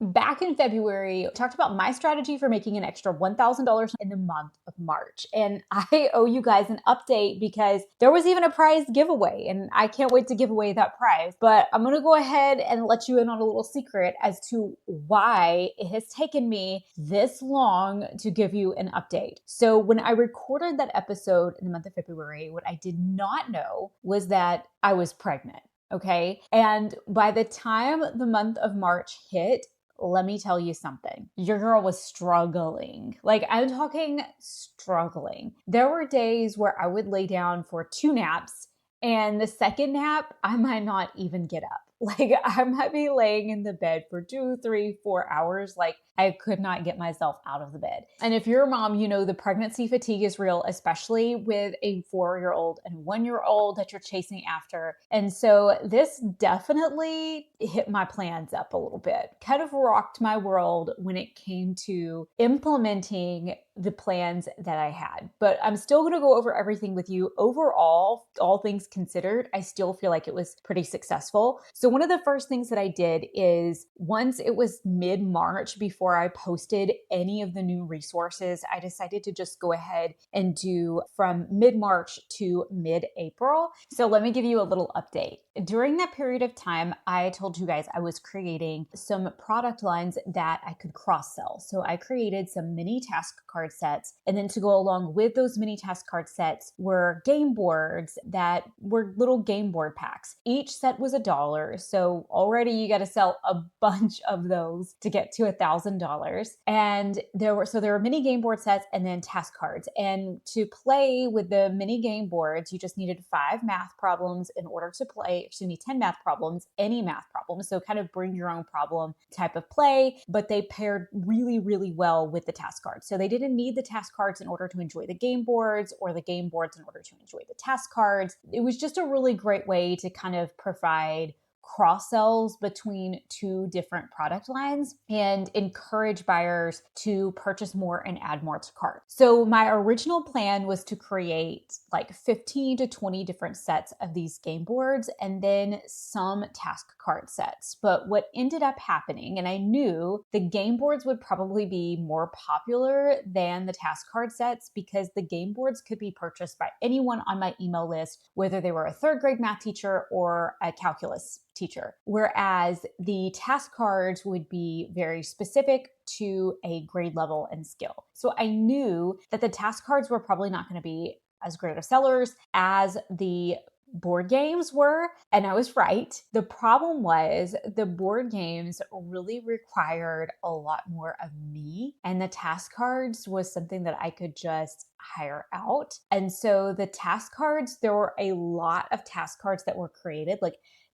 Back in February, I talked about my strategy for making an extra $1,000 in the month of March. And I owe you guys an update because there was even a prize giveaway and I can't wait to give away that prize. But I'm going to go ahead and let you in on a little secret as to why it has taken me this long to give you an update. So when I recorded that episode in the month of February, what I did not know was that I was pregnant. Okay. And by the time the month of March hit, let me tell you something. Your girl was struggling. Like, I'm talking struggling. There were days where I would lay down for 2 naps, and the second nap, I might not even get up. Like, I might be laying in the bed for 2, 3, 4 hours. Like, I could not get myself out of the bed. And if you're a mom, you know the pregnancy fatigue is real, especially with a 4-year-old and 1-year-old that you're chasing after. And so this definitely hit my plans up a little bit, kind of rocked my world when it came to implementing the plans that I had. But I'm still going to go over everything with you. Overall, all things considered, I still feel like it was pretty successful. So one of the first things that I did is once it was mid-March, before I posted any of the new resources, I decided to just go ahead and do from mid-March to mid-April. So let me give you a little update. During that period of time, I told you guys I was creating some product lines that I could cross-sell. So I created some mini task card sets. And then to go along with those mini task card sets were game boards that were little game board packs. Each set was $1. So already you got to sell a bunch of those to get to $1,000. And there were mini game board sets and then task cards. And to play with the mini game boards, you just needed 5 math problems in order to play, 10 math problems, any math problems. So kind of bring your own problem type of play, but they paired really, really well with the task cards. So they didn't need the task cards in order to enjoy the game boards or the game boards in order to enjoy the task cards. It was just a really great way to kind of provide cross sells between 2 different product lines and encourage buyers to purchase more and add more to cart. So my original plan was to create like 15 to 20 different sets of these game boards and then some task card sets. But what ended up happening, and I knew the game boards would probably be more popular than the task card sets because the game boards could be purchased by anyone on my email list, whether they were a 3rd grade math teacher or a calculus teacher. Whereas the task cards would be very specific to a grade level and skill. So I knew that the task cards were probably not going to be as great of sellers as the board games were, and I was right. The problem was the board games really required a lot more of me, and the task cards was something that I could just hire out. And so the task cards, there were a lot of task cards that were created, like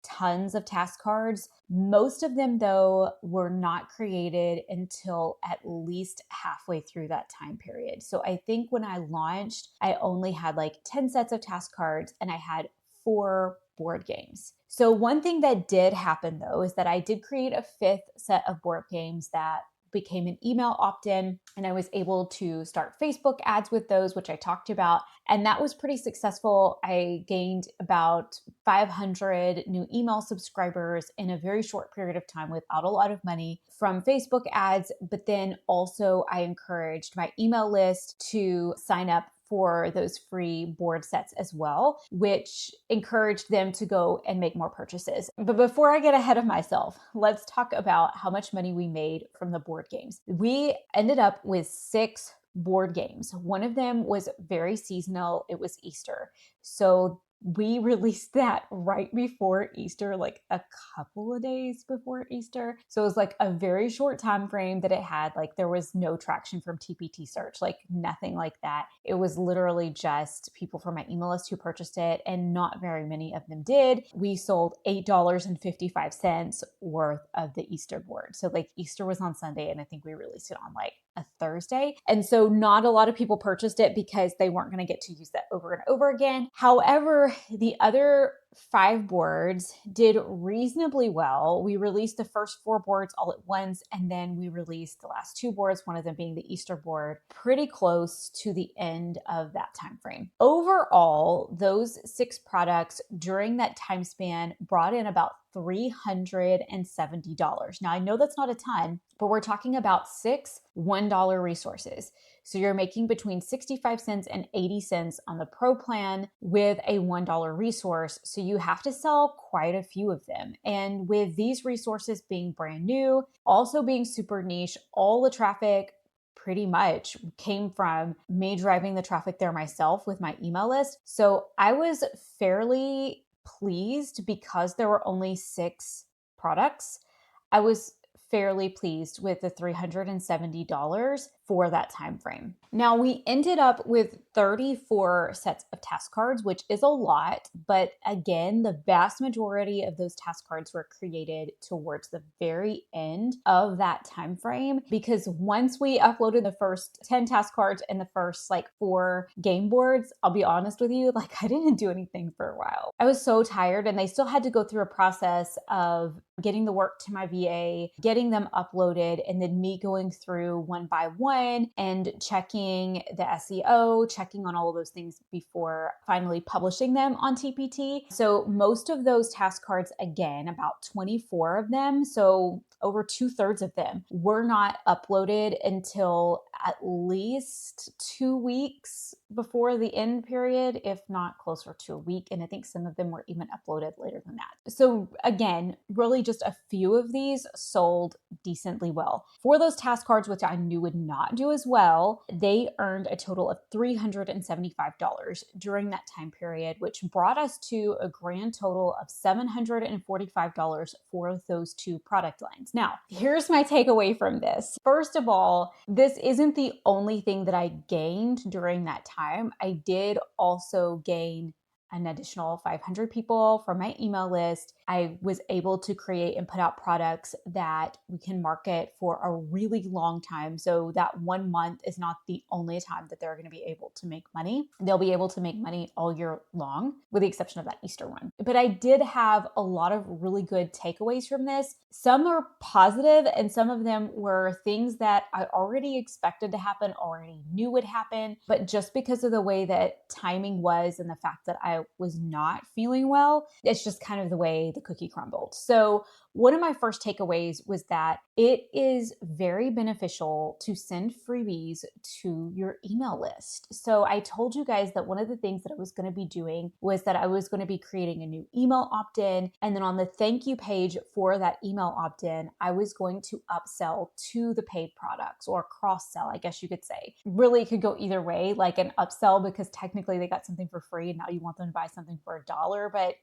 tons of task cards. Most of them, though, were not created until at least halfway through that time period. So I think when I launched, I only had like 10 sets of task cards and I had 4 board games. So one thing that did happen, though, is that I did create a 5th set of board games that became an email opt-in, and I was able to start Facebook ads with those, which I talked about. And that was pretty successful. I gained about 500 new email subscribers in a very short period of time without a lot of money from Facebook ads. But then also I encouraged my email list to sign up for those free board sets as well, which encouraged them to go and make more purchases. But before I get ahead of myself, let's talk about how much money we made from the board games. We ended up with 6 board games. One of them was very seasonal. It was Easter. So we released that right before Easter, like a couple of days before Easter. So it was like a very short time frame that it had. Like there was no traction from TPT search, like nothing like that. It was literally just people from my email list who purchased it, and not very many of them did. We sold $8.55 worth of the Easter board. So like Easter was on Sunday, and I think we released it on like a Thursday. And so not a lot of people purchased it because they weren't going to get to use that over and over again. However, the other 5 boards did reasonably well. We released the first 4 boards all at once, and then we released the last 2 boards, one of them being the Easter board, pretty close to the end of that time frame. Overall, those 6 products during that time span brought in about $370. Now, I know that's not a ton, but we're talking about 6 $1 resources. So you're making between 65 cents and 80 cents on the Pro plan with a $1 resource. So you have to sell quite a few of them. And with these resources being brand new, also being super niche, all the traffic pretty much came from me driving the traffic there myself with my email list. So I was fairly pleased because there were only 6 products. I was fairly pleased with the $370 for that time frame. Now, we ended up with 34 sets of task cards, which is a lot, but again, the vast majority of those task cards were created towards the very end of that time frame, because once we uploaded the first 10 task cards and the first 4 game boards, I'll be honest with you, I didn't do anything for a while. I was so tired, and they still had to go through a process of getting the work to my VA, getting them uploaded, and then me going through one by one and checking the SEO, checking on all of those things before finally publishing them on TPT. So most of those task cards, again, about 24 of them, so over 2/3 of them, were not uploaded until at least 2 weeks before the end period, if not closer to a week. And I think some of them were even uploaded later than that. So again, really just a few of these sold decently well. For those task cards, which I knew would not do as well, they earned a total of $375 during that time period, which brought us to a grand total of $745 for those 2 product lines. Now, here's my takeaway from this. First of all, this isn't the only thing that I gained during that time. I did also gain an additional 500 people from my email list. I was able to create and put out products that we can market for a really long time. So that 1 month is not the only time that they're going to be able to make money. They'll be able to make money all year long, with the exception of that Easter one. But I did have a lot of really good takeaways from this. Some are positive, and some of them were things that I already expected to happen, already knew would happen. But just because of the way that timing was and the fact that I was not feeling well, it's just kind of the way the cookie crumbled. So one of my first takeaways was that it is very beneficial to send freebies to your email list. So I told you guys that one of the things that I was going to be doing was that I was going to be creating a new email opt-in. And then on the thank you page for that email opt-in, I was going to upsell to the paid products, or cross-sell, I guess you could say. Really, it could go either way, like an upsell because technically they got something for free and now you want them to buy something for $1. But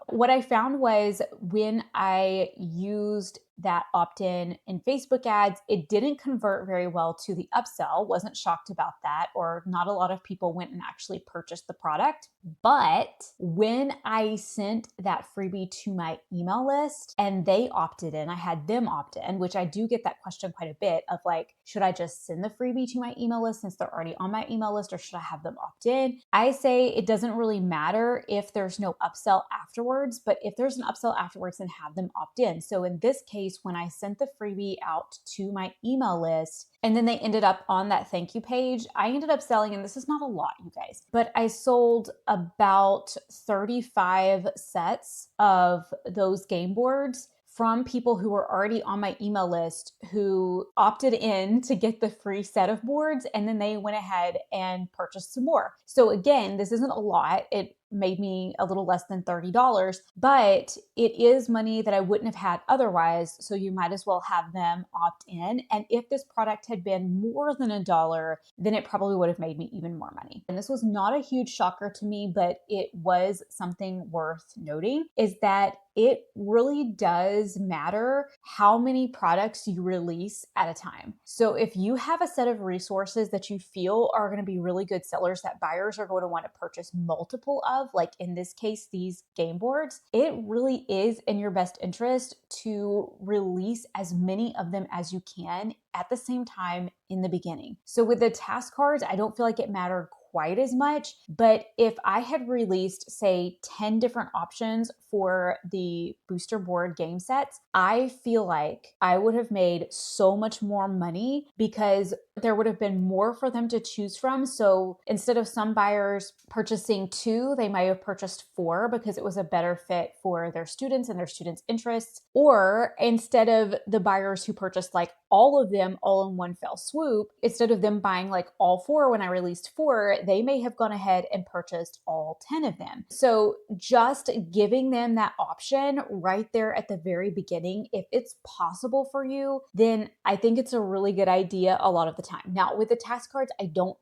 what I found was when I used that opt-in in Facebook ads, it didn't convert very well to the upsell. Wasn't shocked about that, or not a lot of people went and actually purchased the product. But when I sent that freebie to my email list and they opted in, I had them opt in, which I do get that question quite a bit of should I just send the freebie to my email list since they're already on my email list, or should I have them opt in? I say it doesn't really matter if there's no upsell afterwards, but if there's an upsell afterwards, then have them opt in. So in this case, when I sent the freebie out to my email list and then they ended up on that thank you page, I ended up selling, and this is not a lot, you guys, but I sold about 35 sets of those game boards from people who were already on my email list who opted in to get the free set of boards, and then they went ahead and purchased some more. So again, this isn't a lot. It made me a little less than $30, but it is money that I wouldn't have had otherwise. So you might as well have them opt in. And if this product had been more than $1, then it probably would have made me even more money. And this was not a huge shocker to me, but it was something worth noting, is that it really does matter how many products you release at a time. So if you have a set of resources that you feel are going to be really good sellers that buyers are going to want to purchase multiple of, like in this case, these game boards, it really is in your best interest to release as many of them as you can at the same time in the beginning. So with the task cards, I don't feel like it mattered quite as much. But if I had released, say, 10 different options for the booster board game sets, I feel like I would have made so much more money because there would have been more for them to choose from. So instead of some buyers purchasing 2, they might have purchased 4 because it was a better fit for their students and their students' interests. Or instead of the buyers who purchased like all of them all in one fell swoop, instead of them buying like all 4 when I released 4, they may have gone ahead and purchased all 10 of them. So just giving them that option right there at the very beginning, if it's possible for you, then I think it's a really good idea a lot of the time. Now, with the task cards, I don't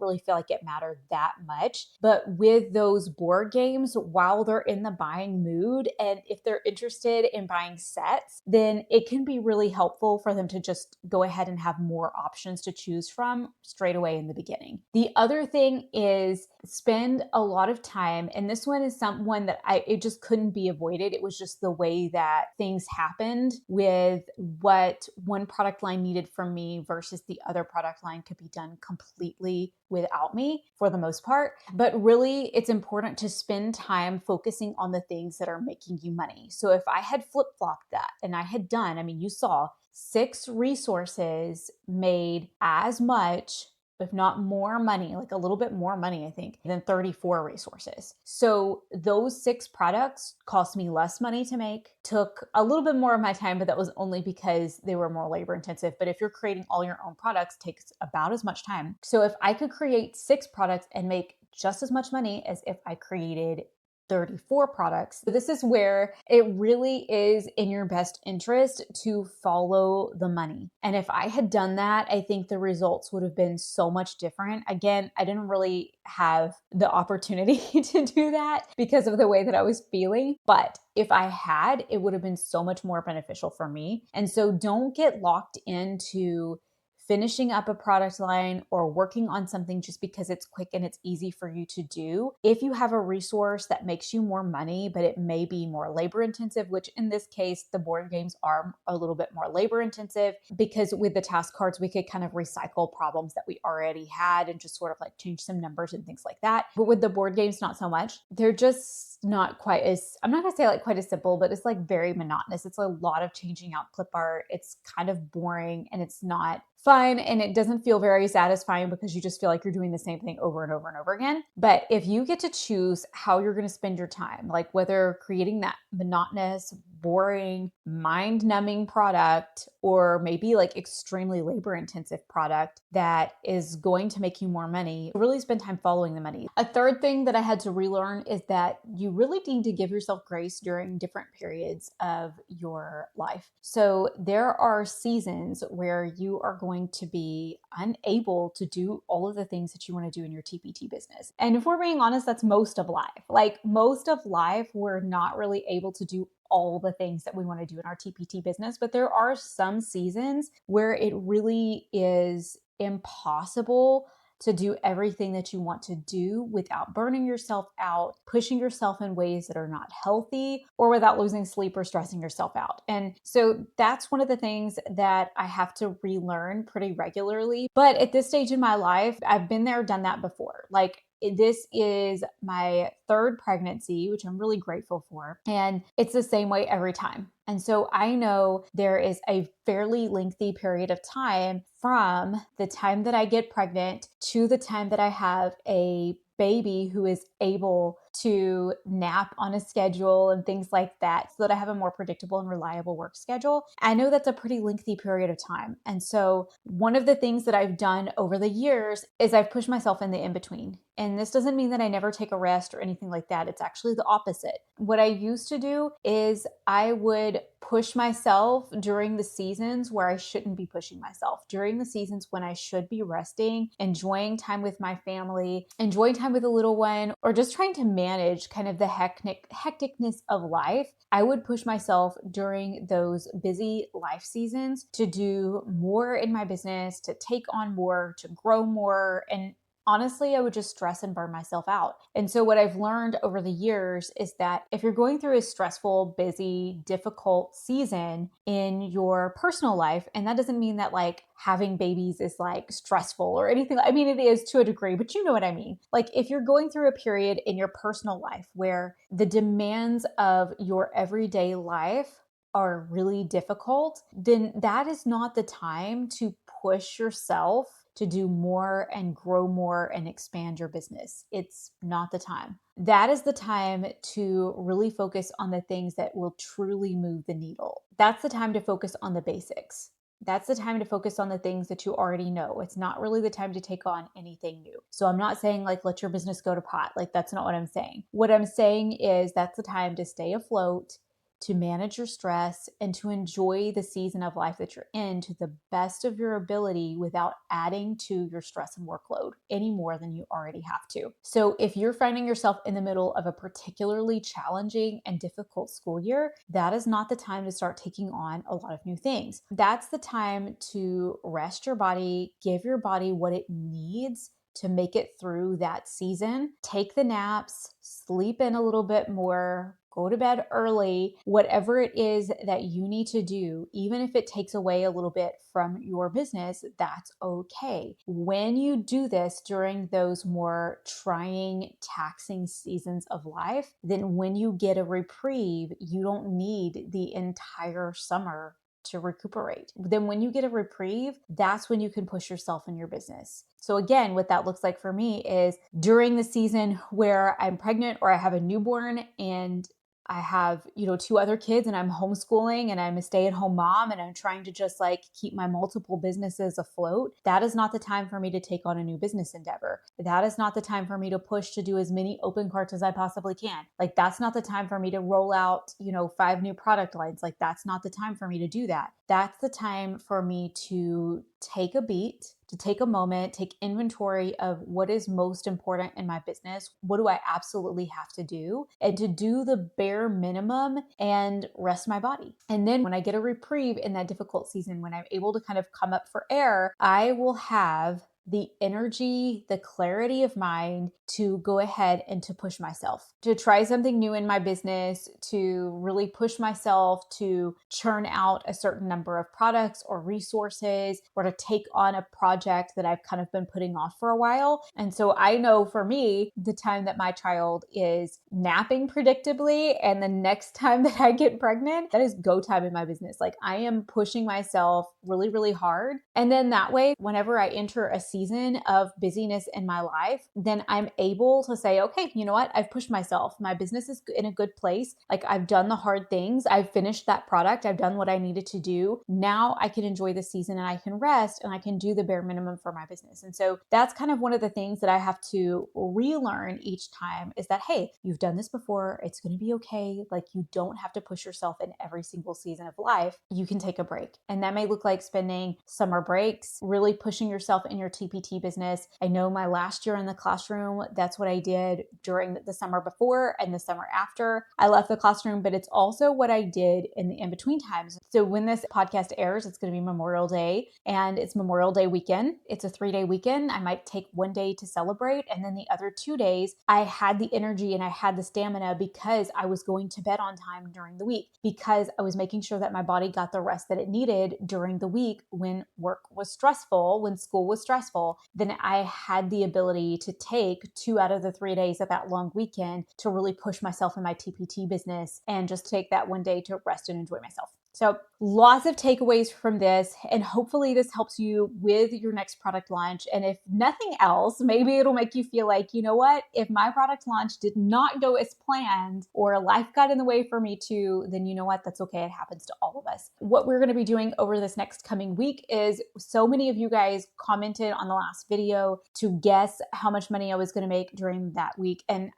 really feel like it mattered that much. But with those board games, while they're in the buying mood and if they're interested in buying sets, then it can be really helpful for them to just go ahead and have more options to choose from straight away in the beginning. The other thing is spend a lot of time, and this one is someone that it just couldn't be avoided. It was just the way that things happened with what one product line needed from me versus the other product line could be done completely without me for the most part. But really, it's important to spend time focusing on the things that are making you money. So if I had flip-flopped that and I had done, you saw 6 resources made as much, if not more money, like a little bit more money, I think, than 34 resources. So those 6 products cost me less money to make, took a little bit more of my time, but that was only because they were more labor intensive. But if you're creating all your own products, it takes about as much time. So if I could create 6 products and make just as much money as if I created 34 products. This is where it really is in your best interest to follow the money. And if I had done that, I think the results would have been so much different. Again, I didn't really have the opportunity to do that because of the way that I was feeling. But if I had, it would have been so much more beneficial for me. And so don't get locked into finishing up a product line or working on something just because it's quick and it's easy for you to do. If you have a resource that makes you more money, but it may be more labor intensive, which in this case, the board games are a little bit more labor intensive because with the task cards, we could kind of recycle problems that we already had and just sort of like change some numbers and things like that. But with the board games, not so much. They're just not quite as, I'm not gonna say like quite as simple, but it's like very monotonous. It's a lot of changing out clip art. It's kind of boring and it's not fun and it doesn't feel very satisfying because you just feel like you're doing the same thing over and over and over again. But if you get to choose how you're going to spend your time, like whether creating that monotonous, boring, mind-numbing product or maybe like extremely labor-intensive product that is going to make you more money, really spend time following the money. A third thing that I had to relearn is that you really need to give yourself grace during different periods of your life. So there are seasons where you are going to be unable to do all of the things that you want to do in your TPT business. And if we're being honest, that's most of life. Like most of life, we're not really able to do all the things that we want to do in our TPT business, but there are some seasons where it really is impossible to do everything that you want to do without burning yourself out, pushing yourself in ways that are not healthy, or without losing sleep or stressing yourself out. And so that's one of the things that I have to relearn pretty regularly. But at this stage in my life, I've been there, done that before. Like this is my 3rd pregnancy, which I'm really grateful for. And it's the same way every time. And so I know there is a fairly lengthy period of time from the time that I get pregnant to the time that I have a baby who is able to nap on a schedule and things like that so that I have a more predictable and reliable work schedule. I know that's a pretty lengthy period of time. And so one of the things that I've done over the years is I've pushed myself in the in-between. And this doesn't mean that I never take a rest or anything like that. It's actually the opposite. What I used to do is I would push myself during the seasons where I shouldn't be pushing myself, during the seasons when I should be resting, enjoying time with my family, enjoying time with a little one, or just trying to manage kind of the hecticness of life. I would push myself during those busy life seasons to do more in my business, to take on more, to grow more, and honestly, I would just stress and burn myself out. And so what I've learned over the years is that if you're going through a stressful, busy, difficult season in your personal life, and that doesn't mean that like having babies is like stressful or anything. I mean, it is to a degree, but you know what I mean. Like if you're going through a period in your personal life where the demands of your everyday life are really difficult, then that is not the time to push yourself to do more and grow more and expand your business. It's not the time. That is the time to really focus on the things that will truly move the needle. That's the time to focus on the basics. That's the time to focus on the things that you already know. It's not really the time to take on anything new. So I'm not saying like let your business go to pot. Like that's not what I'm saying. What I'm saying is that's the time to stay afloat, to manage your stress, and to enjoy the season of life that you're in to the best of your ability without adding to your stress and workload any more than you already have to. So if you're finding yourself in the middle of a particularly challenging and difficult school year, that is not the time to start taking on a lot of new things. That's the time to rest your body, give your body what it needs to make it through that season. Take the naps, sleep in a little bit more, go to bed early, whatever it is that you need to do, even if it takes away a little bit from your business, that's okay. When you do this during those more trying, taxing seasons of life, then when you get a reprieve, you don't need the entire summer to recuperate. Then when you get a reprieve, that's when you can push yourself in your business. So again, what that looks like for me is during the season where I'm pregnant or I have a newborn and I have, 2 other kids and I'm homeschooling and I'm a stay-at-home mom and I'm trying to just like keep my multiple businesses afloat. That is not the time for me to take on a new business endeavor. That is not the time for me to push to do as many open carts as I possibly can. Like that's not the time for me to roll out, 5 new product lines. Like that's not the time for me to do that. That's the time for me to take a beat, to take a moment, take inventory of what is most important in my business. What do I absolutely have to do? And to do the bare minimum and rest my body. And then when I get a reprieve in that difficult season, when I'm able to kind of come up for air, I will have the energy, the clarity of mind to go ahead and to push myself, to try something new in my business, to really push myself to churn out a certain number of products or resources, or to take on a project that I've kind of been putting off for a while. And so I know for me, the time that my child is napping predictably and the next time that I get pregnant, that is go time in my business. Like I am pushing myself really, really hard. And then that way, whenever I enter a season of busyness in my life, then I'm able to say, okay, you know what? I've pushed myself. My business is in a good place. Like I've done the hard things. I've finished that product. I've done what I needed to do. Now I can enjoy the season and I can rest and I can do the bare minimum for my business. And so that's kind of one of the things that I have to relearn each time is that, hey, you've done this before. It's going to be okay. Like you don't have to push yourself in every single season of life. You can take a break. And that may look like spending summer breaks, really pushing yourself in your TPT business. I know my last year in the classroom, that's what I did during the summer before and the summer after I left the classroom, but it's also what I did in the in-between times. So when this podcast airs, it's going to be Memorial Day and it's Memorial Day weekend. It's a 3-day weekend. I might take one day to celebrate. And then the other 2 days, I had the energy and I had the stamina because I was going to bed on time during the week, because I was making sure that my body got the rest that it needed during the week when work was stressful, when school was stressful. Then I had the ability to take 2 out of the 3 days of that long weekend to really push myself in my TPT business and just take that one day to rest and enjoy myself. So lots of takeaways from this, and hopefully this helps you with your next product launch. And if nothing else, maybe it'll make you feel like, you know what, if my product launch did not go as planned or life got in the way for me too, then you know what, that's okay. It happens to all of us. What we're going to be doing over this next coming week is, so many of you guys commented on the last video to guess how much money I was going to make during that week. And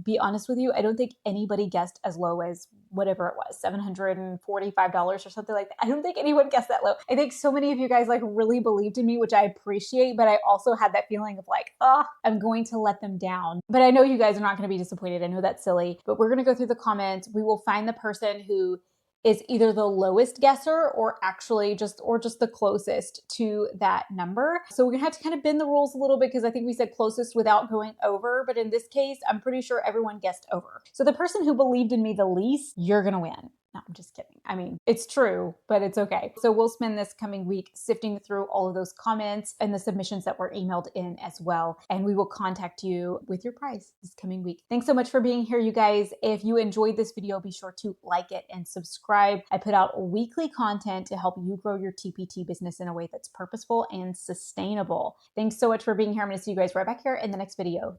be honest with you, I don't think anybody guessed as low as whatever it was, $745 or something like that. I don't think anyone guessed that low. I think so many of you guys like really believed in me, which I appreciate, but I also had that feeling of like, I'm going to let them down. But I know you guys are not going to be disappointed. I know that's silly, but we're going to go through the comments. We will find the person who is either the lowest guesser or actually just the closest to that number. So we're gonna have to kind of bend the rules a little bit because I think we said closest without going over, but in this case, I'm pretty sure everyone guessed over. So the person who believed in me the least, you're gonna win. No, I'm just kidding. I mean, it's true, but it's okay. So we'll spend this coming week sifting through all of those comments and the submissions that were emailed in as well. And we will contact you with your prize this coming week. Thanks so much for being here, you guys. If you enjoyed this video, be sure to like it and subscribe. I put out weekly content to help you grow your TPT business in a way that's purposeful and sustainable. Thanks so much for being here. I'm going to see you guys right back here in the next video.